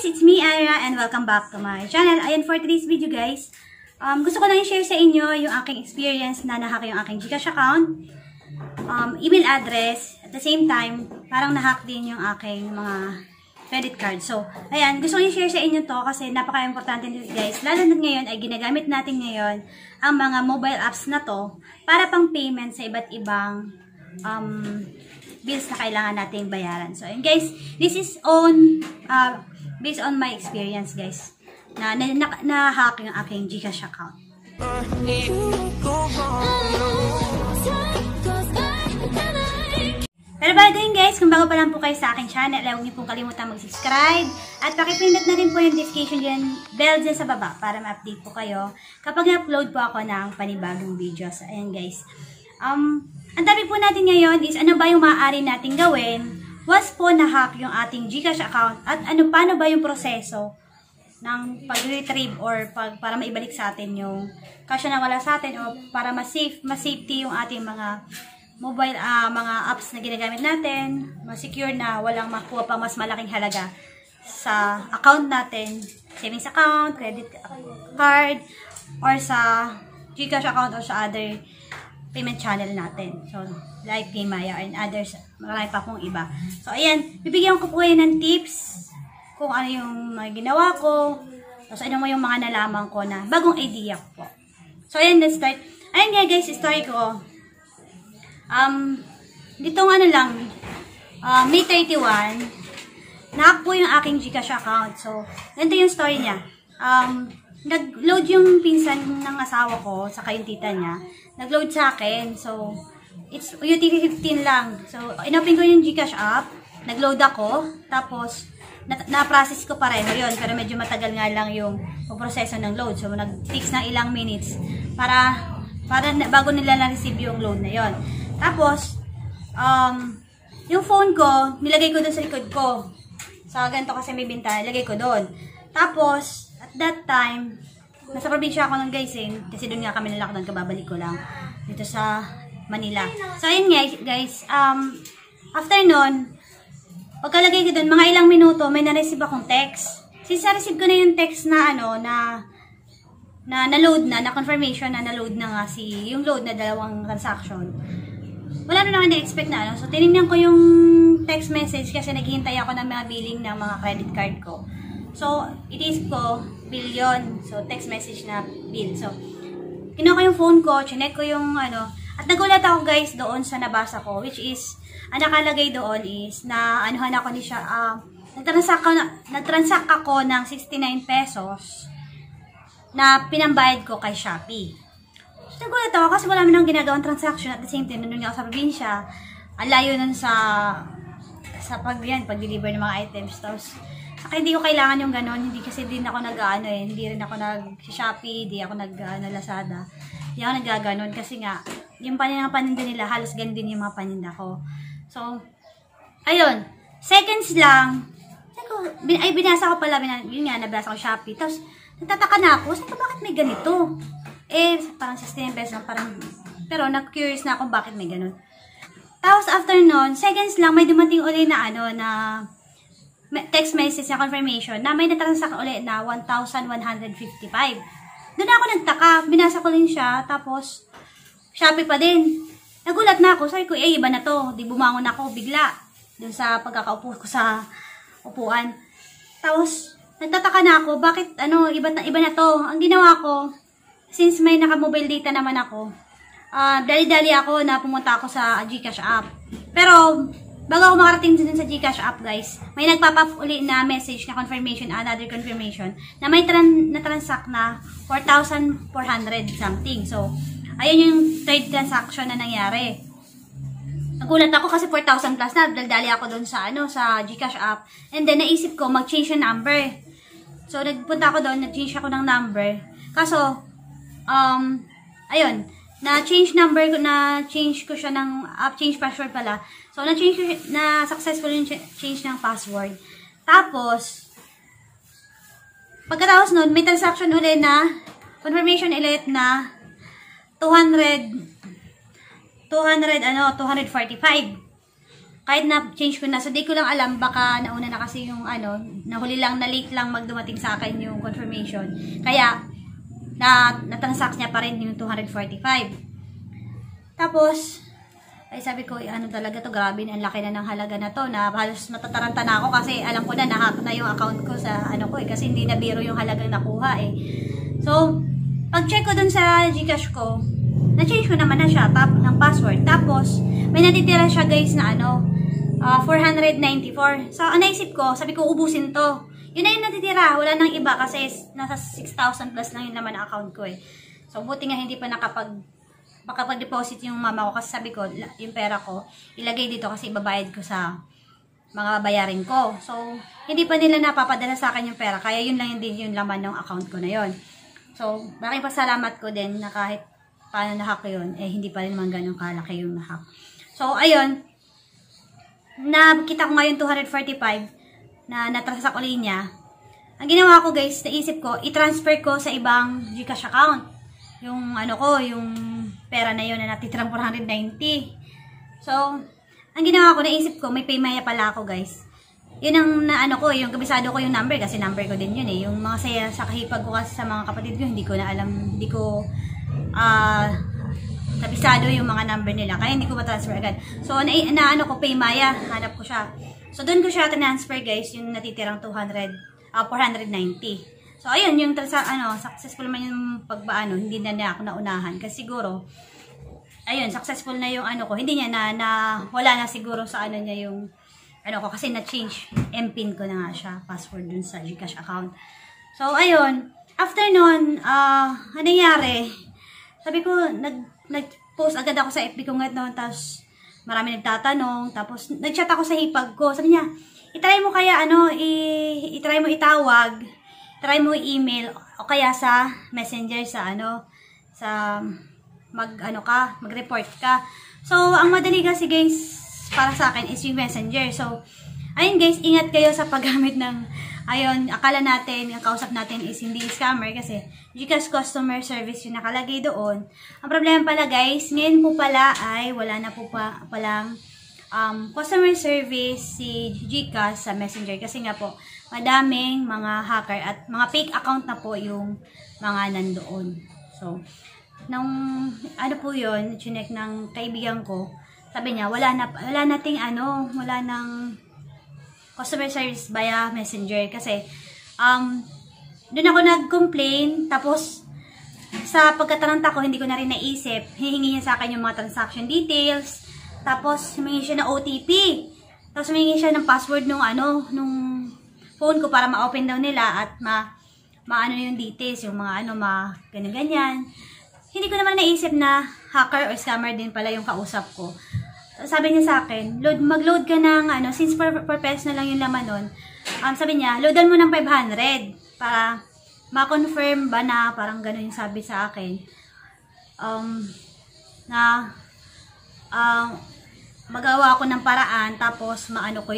It's me, Ira, and welcome back to my channel. Ayan, for today's video guys, gusto ko lang i-share sa inyo yung aking experience na nahack yung aking Gcash account, email address, at the same time, parang nahack din yung aking mga credit card. So, ayan, gusto ko i-share sa inyo to kasi napaka-importante nito guys. Lalo na ngayon ay ginagamit natin ngayon ang mga mobile apps na to para pang payment sa iba't ibang bills na kailangan nating bayaran. So, and guys, this is based on my experience, guys, na-hack yung aking Gcash account. Pero bago yun guys, kung bago pa lang po kayo sa aking channel, huwag niyo pong kalimutan mag-subscribe at pakipindot na rin po yung notification bell dyan sa baba para ma-update po kayo kapag na-upload po ako ng panibagong videos. Ayan guys. Ang topic po natin ngayon is ano ba yung maaari nating gawin once po na-hack yung ating Gcash account at paano ba yung proseso ng pag-retrieve or para maibalik sa atin yung cash na wala sa atin o para mas-safety yung ating mga mobile mga apps na ginagamit natin, ma-secure na walang makuha pa mas malaking halaga sa account natin, savings account, credit card, or sa Gcash account or sa other payment channel natin. So, like Paymaya and others, marami pa pong iba. So, ayan, bibigyan ko po kayo ng tips kung ano yung mga ginawa ko, tapos ano mo yung mga nalaman ko na bagong idea ko po. So, ayan, let's start. Ayan nga guys, story ko. Ditong ano lang, May 31, nahack po yung aking Gcash account. So, ganito yung story niya. Nag-load yung pinsan ng asawa ko, saka yung tita niya. Nag-load sa akin. So, it's UTP 15 lang. So, inopen ko yung Gcash app. Nag-load ako. Tapos, na-process ko pa rin. Yun, pero medyo matagal nga lang yung proseso ng load. So, nag-takes ng ilang minutes para bago nila na-receive yung load na yon. Tapos, yung phone ko, nilagay ko doon sa likod ko. Sa ganito kasi may bintana, nilagay ko doon. Tapos, at that time, nasa probinsya ako ng guys kasi doon nga kami nalakdan, kababalik ko lang dito sa Manila. So, ayun guys, after nun, pagkalagay ko doon, mga ilang minuto, may na-receive akong text. Since na-receive ko na yung text na na-load na confirmation na na-load na nga yung load na dalawang transaction. Wala na naman na-expect na So, tinignan ko yung text message kasi naghihintay ako ng mga billing ng mga credit card ko. So, itisip ko, bill yun. So, text message na bill. So, kinuha ko yung phone ko, chinek ko yung at nagulat ako guys doon sa nabasa ko, which is, ang nakalagay doon is, na anuhan ako ni siya, nag-transact ako ng 69 pesos na pinambayad ko kay Shopee. So, nagulat ako kasi wala nang ginagawang transaction at the same time, nandun nga ako sa probinsya, ang layo nun sa pag-deliver ng mga items. Tapos, saka hindi ko kailangan yung ganon, hindi kasi din ako hindi rin ako nag-Shopee, hindi ako Lazada. Hindi ako nag-ganon kasi nga, yung paninda nila, halos ganun din yung mga paninda ko. So, ayun, seconds lang, binasa ko pala, yun nga, nabasa ko Shopee. Tapos, natataka na ako, sabi ko, bakit may ganito? Parang 16 pesos lang, pero na-curious na ako bakit may ganon. Tapos, after nun, seconds lang, may dumating ulit na na text message na confirmation na may natransact ulit na 1,155. Doon ako nagtaka. Binasa ko rin siya. Tapos, Shopee pa din. Nagulat na ako. Sabi ko, iba na to. Di bumangon ako bigla. Doon sa pagkakaupo ko sa upuan. Tapos, nagtataka na ako. Bakit, iba na to. Ang ginawa ko, since may naka-mobile data naman ako, dali-dali ako na pumunta ako sa Gcash app. Pero, bago ako makarating dun sa Gcash app, guys, may nagpapap uli na message na confirmation, another confirmation, na may na-transact na 4,400 something. So, ayun yung third transaction na nangyari. Nagulat ako kasi 4,000 plus na, dali ako dun sa, sa Gcash app. And then, naisip ko, mag-change yung number. So, nagpunta ako doon, nag-change ako ng number. Kaso, ayun, na-change ko siya ng, change password pala. So, successful yung change ng password. Tapos, pagkatapos nun, may transaction ulit na, confirmation ulit na, 245. kahit na change ko na, so di ko lang alam, baka nauna na kasi yung ano, nahuli lang, na late lang magdumating sa akin yung confirmation. Kaya, na-transact niya pa rin yung 245. Tapos, ay sabi ko, ano talaga to, grabe, ang laki na ng halaga na to, na halos matataranta na ako kasi alam ko na nahack na yung account ko sa ano ko kasi hindi na biro yung halagang nakuha So, pag-check ko dun sa Gcash ko, na-change ko naman na siya ng password. Tapos, may natitira siya guys na ano, 494. So, naisip ko, sabi ko, ubusin to. Yun na yung natitira. Wala nang iba kasi nasa 6,000 plus lang yung naman ang account ko So, buti nga hindi pa makapag-deposit yung mama ko kasi sabi ko, yung pera ko, ilagay dito kasi ibabayad ko sa mga bayarin ko. So, hindi pa nila napapadala sa akin yung pera. Kaya yun lang din yung laman ng account ko na yun. So, maraming pasalamat ko din na kahit paano nahack yun, hindi pa rin naman ganun kalaki yung nahack. So, ayun, nakita ko ngayon 245 na natransact ulit niya. Ang ginawa ko guys, naisip ko, i-transfer ko sa ibang Gcash account. Yung ano ko, yung pera na yun na natitirang 490. So, ang ginawa ko, naisip ko, may Paymaya pala ako guys. Yun ang naano ko, yung kabisado ko yung number kasi number ko din yun Yung mga saya sa kahipag ko kasi sa mga kapatid ko, hindi ko na alam, hindi ko kabisado yung mga number nila. Kaya hindi ko ma-transfer agad. So, naano ko, Paymaya, hanap ko siya. So, doon ko siya transfer guys, yung natitirang 490. So, ayun, yung successful man yung pagbaano, hindi na ako naunahan. Kasi siguro, ayun, successful na yung ano ko. Hindi niya wala na siguro sa ano niya yung, ano ko, kasi na-change. MPIN ko na nga siya, password dun sa Gcash account. So, ayun, after nun, ano nangyari? Sabi ko, nag-post agad ako sa FB ko ngayon, tapos marami nagtatanong, tapos nag-chat ako sa hipag ko. Sabi niya, itry mo kaya, itry mo itawag, try mo i-email, o kaya sa messenger, sa mag-report ka. So, ang madali kasi guys, para sa akin is yung messenger. So, ayun guys, ingat kayo sa paggamit ng, ayun, akala natin, yung kausap natin is hindi scammer kasi Gcash customer service yung nakalagay doon. Ang problema pala guys, ngayon po pala ay wala na po palang customer service si Gcash sa messenger kasi nga po, madaming mga hacker at mga fake account na po yung mga nandoon. So, nung ano po yun, chinek ng kaibigan ko, sabi niya, wala nang customer service via messenger kasi doon ako nag-complain, tapos sa pagkataranta ko, hindi ko na rin naisip, hihingi niya sa akin yung mga transaction details, tapos humingi siya ng OTP, tapos humingi siya ng password nung phone ko para ma-open daw nila at maano yung details, yung mga ganyan-ganyan. Hindi ko naman naisip na hacker or scammer din pala yung kausap ko. Sabi niya sa akin, mag-load ka ng, since per peso na lang yung laman nun, sabi niya, loadan mo ng 500 para ma-confirm ba na, parang gano'n yung sabi sa akin, magawa ako ng paraan, tapos maano ko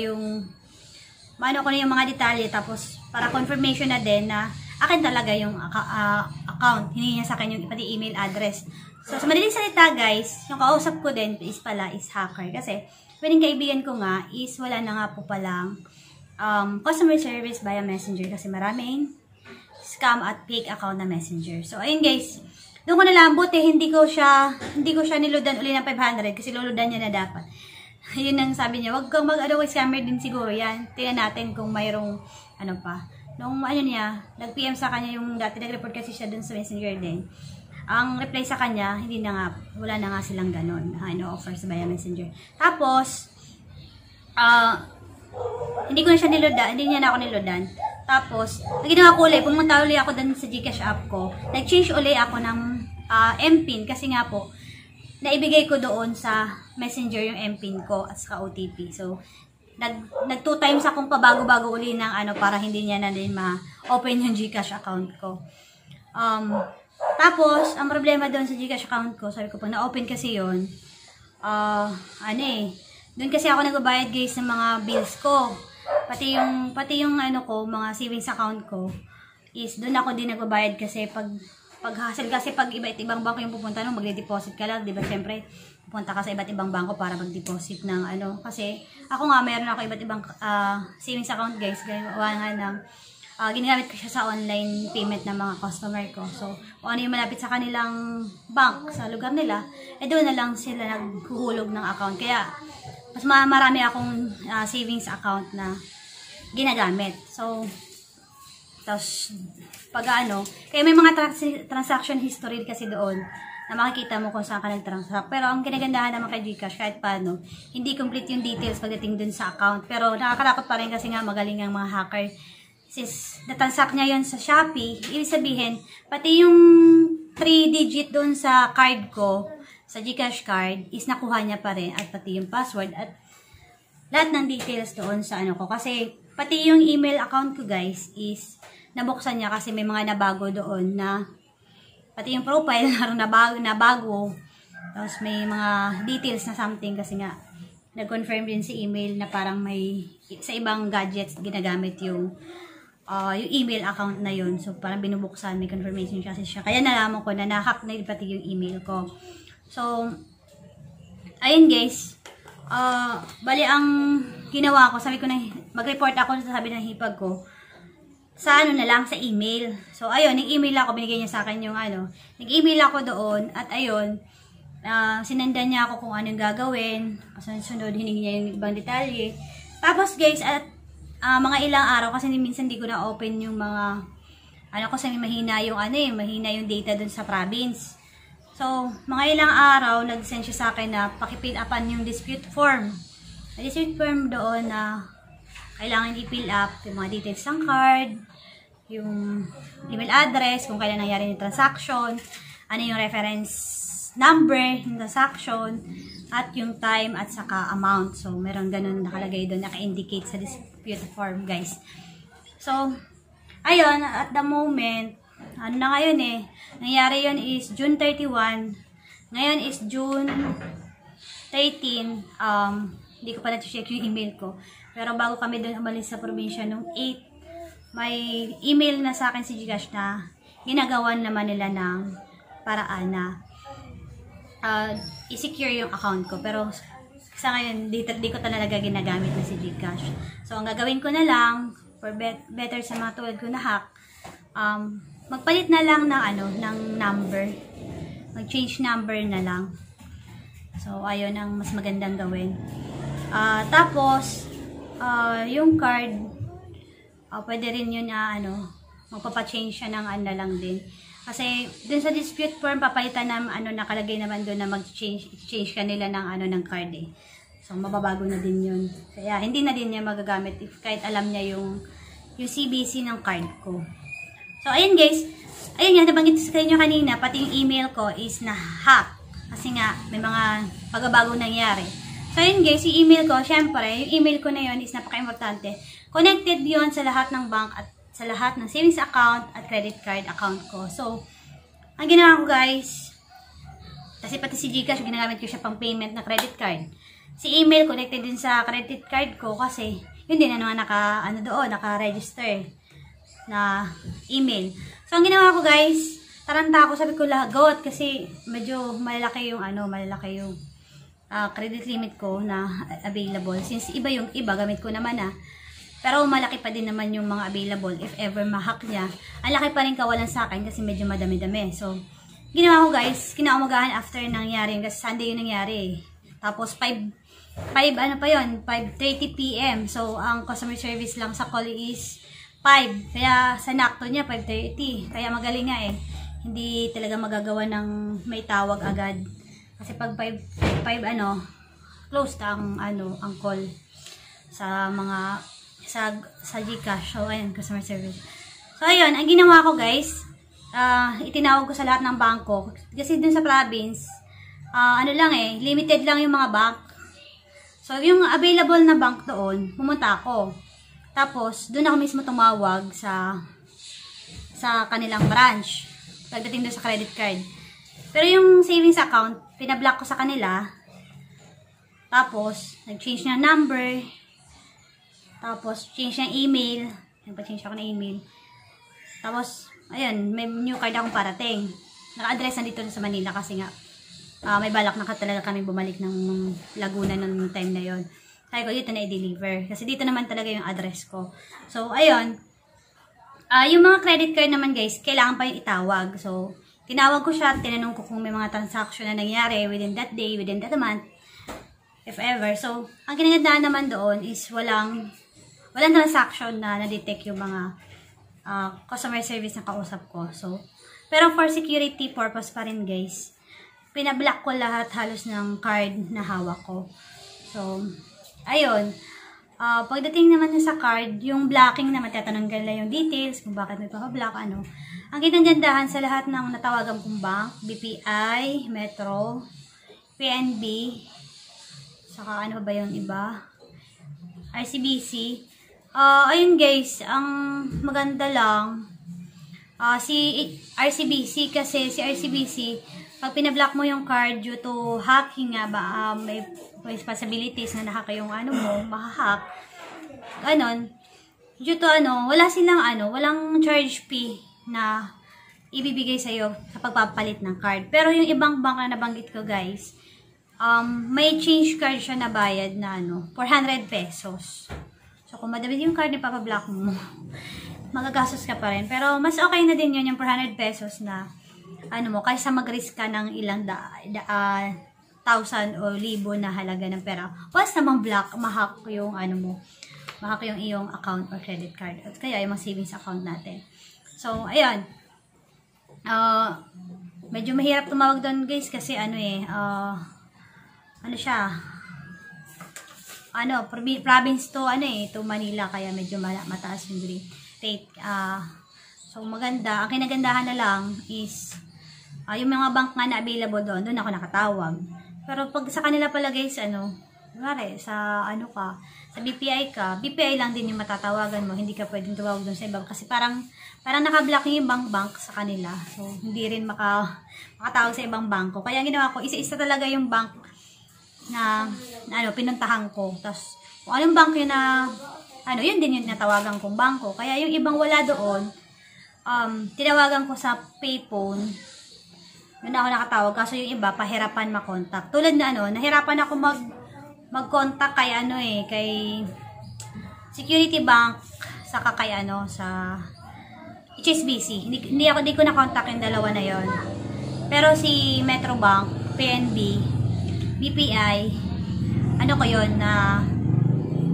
na yung mga detalye, tapos para confirmation na din na akin talaga yung account. Hiningi niya sa akin yung pati email address. So, sa madaling salita guys, yung kausap ko din is hacker. Kasi, pwedeng kaibigan ko nga is wala na nga po palang customer service via messenger. Kasi maraming scam at fake account na messenger. So, ayun guys. Doon ko nalambot hindi ko siya niloadan uli ng 500 kasi luludan niya na dapat. Yun ang sabi niya, wag kang scammer din siguro yan. Tingnan natin kung mayroong Nung nag-PM sa kanya yung dati, nag-report kasi siya dun sa messenger din. Ang reply sa kanya, wala na nga silang ganon, offers via messenger. Tapos, hindi niya na ako niloadan. Tapos, ginawa ko ulit, pumunta ulit ako dun sa Gcash app ko. Nag-change ulit ako ng MPIN kasi nga po, naibigay ko doon sa messenger yung MPIN ko at saka OTP. So, nag 2 times akong pabago-bago uli ng para hindi niya na din ma-open yung Gcash account ko. Tapos, ang problema doon sa Gcash account ko, sabi ko, pag na-open kasi yun, doon kasi ako nagbabayad guys ng mga bills ko. Pati yung mga savings account ko, is doon ako din nagbabayad kasi pag hassle kasi pag ibang bangko yung pupunta nung magde-deposit ka lang, di ba? Syempre, punta ka sa iba't ibang bangko para mag-deposit ng ano. Kasi ako nga, meron ako iba't ibang savings account guys. Gawa nga ng, ginagamit ko siya sa online payment ng mga customer ko. So, kung ano yung malapit sa kanilang bank, sa lugar nila, doon na lang sila naghuhulog ng account. Kaya, mas marami akong savings account na ginagamit. So, tapos, pag kaya may mga transaction history kasi doon, na makikita mo kung saan ka nag-transact. Pero ang kinagandahan naman kay GCash, kahit paano, hindi complete yung details pagdating dun sa account. Pero nakakatakot pa rin kasi nga magaling ang mga hacker. Since na-transact niya yon sa Shopee, ibig sabihin, pati yung 3-digit dun sa card ko, sa GCash card, is nakuha niya pa rin. At pati yung password at lahat ng details doon sa ko. Kasi pati yung email account ko guys, is nabuksan niya kasi may mga nabago doon na pati yung profile na bago. Tapos may mga details na something kasi nga nag-confirm din si email na parang may sa ibang gadgets ginagamit yung email account na yun. So parang binubuksan, may confirmation kasi siya. Kaya nalaman ko na na-hack na pati yung email ko. So ayun guys. Bali ang ginawa ko, sabi ko na mag-report ako sa sabi ng hipag ko. Sa na lang, sa email. So, ayun, nag-email ako, binigay niya sa akin yung nag-email ako doon, at ayun, sinendan niya ako kung anong gagawin, sunod, hiningi niya yung ibang detalye. Tapos, guys, at mga ilang araw, kasi minsan di ko na-open yung mga, kasi mahina yung, mahina yung data doon sa province. So, mga ilang araw, nag-send siya sa akin na pakipill upan yung dispute form. Yung dispute form doon na kailangan i-fill up yung mga details ng card, yung email address, kung kailan nangyari yung transaction, ano yung reference number yung transaction, at yung time at saka amount. So, meron ganun nakalagay doon, naka-indicate sa dispute form, guys. So, ayun, at the moment, na ngayon nangyari yun is June 31, ngayon is June 13, hindi ko pa na-check yung email ko. Pero bago kami doon umalis sa probinsya nung 8, may email na sa akin si GCash na ginagawan naman nila ng paraan na i-secure yung account ko. Pero sa ngayon, di ko talaga ginagamit na si GCash. So, ang gagawin ko na lang, for better sa mga tulad ko na hack, magpalit na lang ng number. Mag-change number na lang. So, ayun ang mas magandang gawin. Tapos, yung card, pwede rin yun na magpapa-change siya ng lang din. Kasi dun sa dispute form papalitan na nakalagay naman doon na mag-change kanila ng card So mababago na din yun. Kaya hindi na din niya magagamit if kahit alam niya yung CVC ng card ko. So ayun guys, ayun nga nabanggit sa inyo kanina, pati yung email ko is na-hack. Kasi nga may mga pagbabago nangyari. So ayun guys, yung email ko, syempre, yung email ko na yun is napaka-importante. Connected yon sa lahat ng bank at sa lahat ng savings account at credit card account ko. So, ang ginawa ko guys, kasi pati si GCash, ginagamit ko siya pang payment na credit card. Si email, connected din sa credit card ko kasi yun din naman naka-register na email. So, ang ginawa ko guys, taranta ako, sabi ko lagot kasi medyo malaki yung credit limit ko na available. Since iba yung iba, gamit ko naman pero malaki pa din naman yung mga available if ever ma-hack niya. Ang laki pa rin kawalan sa akin kasi medyo madami-dami. So, ginawa ko guys, kinaumagahan after nangyari. Kasi Sunday yung nangyari. Tapos 5:30 PM. So, ang customer service lang sa call is 5. Kaya sa nakto niya 5:30. Kaya magaling nga Hindi talaga magagawa ng may tawag agad. Kasi pag 5 closed ang call sa mga sa GCash. So, ayun, customer service. So, ayun, ang ginawa ko guys, itinawag ko sa lahat ng bangko. Kasi dun sa province, limited lang yung mga bank. So, yung available na bank doon, pumunta ako. Tapos, dun ako mismo tumawag sa kanilang branch. Pagdating dun sa credit card. Pero yung savings account, pinablock ko sa kanila. Tapos, nag-change ng number. Tapos, change ng email. Nagpa-change ako ng email. Tapos, ayun, may new card akong parating. Naka-address nandito sa Manila kasi nga, may balak na talaga kami bumalik ng Laguna nung time na yon. Sabi ko, dito na i-deliver. Kasi dito naman talaga yung address ko. So, ayun. Yung mga credit card naman guys, kailangan pa yung itawag. So, tinawag ko siya, tinanong ko kung may mga transaction na nangyari within that day, within that month, if ever. So, ang kinagandaan naman doon is walang transaction na na-detect yung mga customer service na kausap ko. So, pero for security purpose pa rin guys, pinablock ko lahat halos ng card na hawak ko. So, ayun. Pagdating naman sa card, yung blocking naman, tatanunggan lang yung details, kung bakit may pa-block, ano. Ang kinagandaan sa lahat ng natawagan kong bank, BPI, Metro, PNB, saka ano ba yung iba? RCBC. Ayun guys, ang maganda lang, si RCBC kasi si RCBC, pag pinablock mo yung card due to hacking nga ba, may responsibilities na nahack yung ano mo, mahahack. Ganon. Due to walang charge fee na ibibigay sa'yo sa pagpapalit ng card. Pero yung ibang bank na nabanggit ko guys, may change card siya na bayad na 400 pesos. So, kung madami yung card na papablock mo, magagastos ka pa rin. Pero, mas okay na din yun yung 400 pesos na, kaysa mag-risk ka ng ilang thousand o libo na halaga ng pera. Once namang block, mahack yung mahack yung iyong account or credit card. At kaya yung mga savings account natin. So, ayun. Medyo mahirap tumawag doon guys kasi province to to Manila, kaya medyo mataas yung rate. So maganda, ang kinagandahan na lang is yung mga bank nga na available doon ako nakatawag. Pero pag sa kanila pala guys, sa sa BPI lang din yung matatawagan mo, hindi ka pwedeng tumawag doon sa iba kasi parang naka-block yung bank sa kanila. So hindi rin makatawag sa ibang bangko. Kaya ang ginawa ko, isa-isa talaga yung bank na pinuntahan ko. Tapos, kung anong bank yun yun din yung natawagan kong bangko. Kaya yung ibang wala doon, tinawagan ko sa payphone, yun ako nakatawag. Kaso yung iba, pahirapan makontak. Tulad na nahirapan ako mag-contact kay Security Bank, saka kay sa HSBC. Hindi ko na-contact yung dalawa na yon. Pero si Metro Bank, PNB, BPI, ko yun na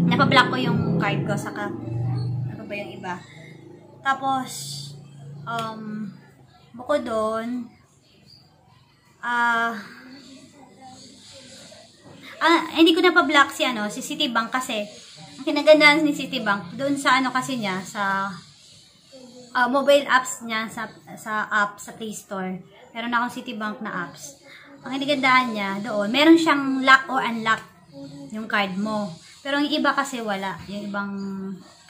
napablock ko yung card ko, saka ano ba yung iba. Tapos bukod doon, hindi ko napablock si Citibank kasi ang kinagandaan ni Citibank doon sa kasi niya sa mobile apps niya sa Play Store. Meron akong Citibank na apps. Ang kinagandaan niya doon, meron siyang lock or unlock yung card mo. Pero yung iba kasi wala. Yung ibang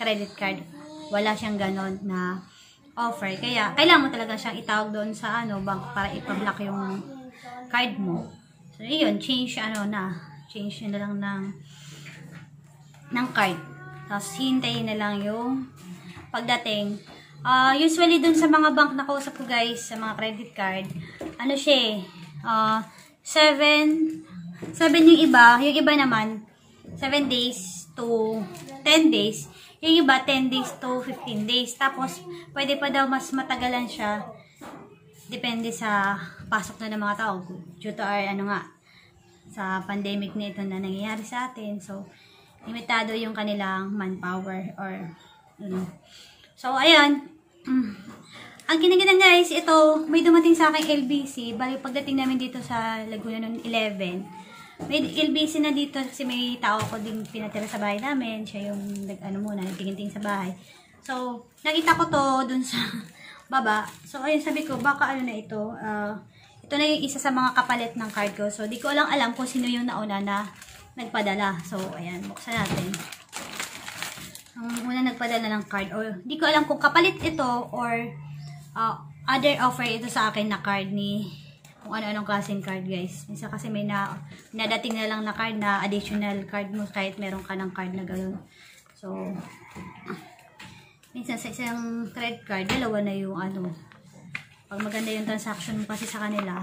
credit card, wala siyang ganon na offer. Kaya, kailangan mo talaga siyang itawag doon sa bank para ipablock yung card mo. So, yun, change na lang ng card. Tapos, hintayin na lang yung pagdating. Usually, dun sa mga bank na kausap ko guys, sa mga credit card, 7 yung iba naman 7 days to 10 days, yung iba 10 days to 15 days, tapos pwede pa daw mas matagalan siya depende sa pasok na ng mga tao due to our sa pandemic na ito na nangyayari sa atin. So limitado yung kanilang manpower or so ayan. Ang ginagawa guys, ito, may dumating sa aking LBC. Bali, pagdating namin dito sa Laguna noong 11, may LBC na dito kasi may tao ko din pinatira sa bahay namin. Siya yung nagtingin-tingin sa bahay. So, nakita ko to dun sa baba. So, ayun, sabi ko, baka ito. Ito na yung isa sa mga kapalit ng card ko. So, di ko alam kung sino yung nauna na nagpadala. So, ayan, buksan natin. Ang una nagpadala ng card. Or, di ko alam kung kapalit ito or other offer ito sa akin na card ni kung ano-anong klaseng card guys. Minsan kasi may nadating na lang na card na additional card mo kahit meron ka ng card na gano'n. So, minsan sa isang credit card, dalawa na yung pag maganda yung transaction mo kasi sa kanila,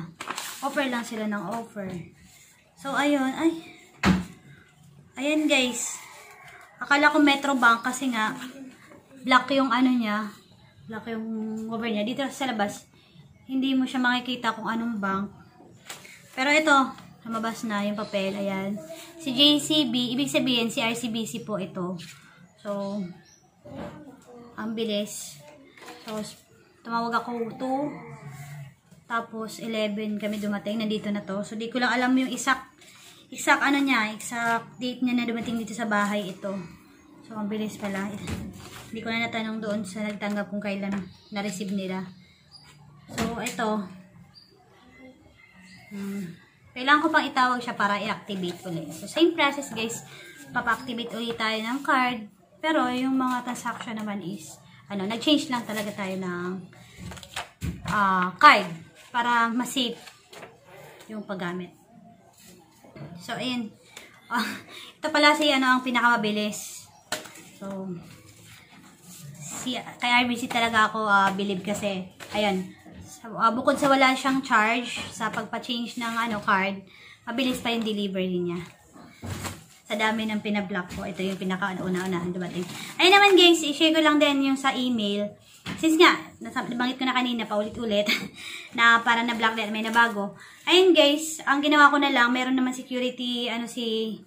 Offer lang sila ng offer. So, ayun. Ayan guys. Akala ko Metrobank kasi nga black yung ano niya. Black yung cover niya. Dito sa labas, hindi mo siya makikita kung anong bank. Pero ito, lumabas na yung papel. Ayan. Si JCB, ibig sabihin si RCBC po ito. So, ang bilis. So, tumawag ako 2. Tapos, 11 kami dumating. Nandito na to. So, di ko lang alam yung exact ano niya. Exact date niya na dumating dito sa bahay ito. So, ang bilis pala. Hindi ko na natanong doon sa nagtanggap kung kailan na-receive nila. So, ito. Kailangan ko pang itawag siya para i-activate ulit. So, same process guys. Papa-activate ulit tayo ng card. Pero, yung mga transaction naman is, nag-change lang talaga tayo ng card. Para ma-save yung paggamit. So, ayan. Ito pala si ang pinakamabilis. So, kay RBC talaga ako believe kasi, ayan, bukod sa wala siyang charge sa pagpa-change ng card, mabilis pa yung delivery niya. Sa dami ng pinablock ko, ito yung pinaka-una-unahan dumating. Ayun naman guys, i-share ko lang din yung sa email. Since nga, nabanggit ko na kanina, paulit-ulit, na para na-block din, may nabago. Ayun guys, ang ginawa ko na lang, meron naman security, si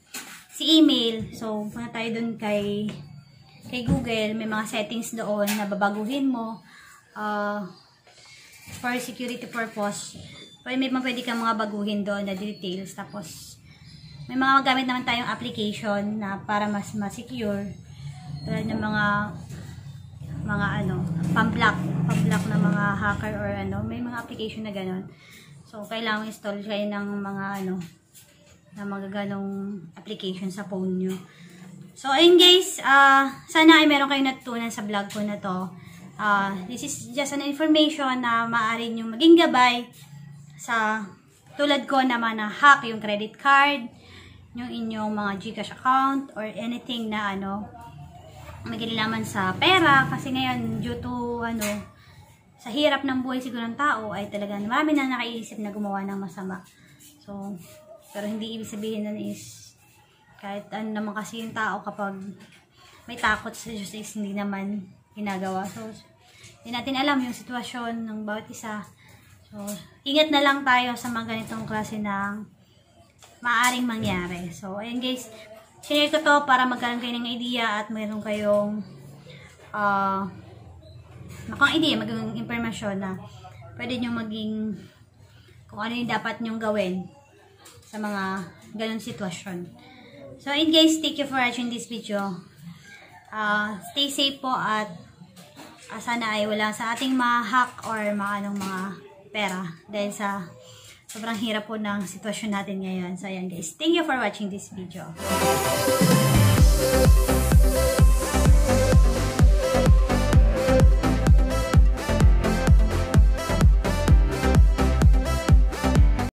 email. So, punta tayo dun kay Google, may mga settings doon na babaguhin mo for security purpose. May pwede kang mga baguhin doon na details. Tapos, may mga gamit naman tayong application na para mas secure. Tulad ng mga pamblock na mga hacker or may mga application na gano'n. So, kailangan install kayo ng mga na mga ganong application sa phone nyo. So, ayun guys, sana ay meron kayong natutunan sa vlog ko na to. This is just an information na maaari nyo maging gabay sa tulad ko naman na hack yung credit card, yung inyong mga GCash account, or anything na may kinalaman sa pera. Kasi ngayon, due to sa hirap ng buhay siguro ng tao, ay talagang marami na nakaisip na gumawa ng masama. So, pero hindi ibig sabihin nun is kahit naman kasi yung tao kapag may takot sa Diyos is hindi naman ginagawa. So, hindi natin alam yung sitwasyon ng bawat isa. So, ingat na lang tayo sa mga ganitong klase ng maaaring mangyari. So, ayun guys, share ko to para magkaroon kayo ng idea at mayroon kayong maging impormasyon na pwede nyo maging kung ano yung dapat nyong gawin sa mga ganun sitwasyon. So, ayun guys, thank you for watching this video. Stay safe po at sana ay wala sa ating ma-hack or mga pera dahil sa sobrang hirap po ng sitwasyon natin ngayon. So, ayan guys, thank you for watching this video.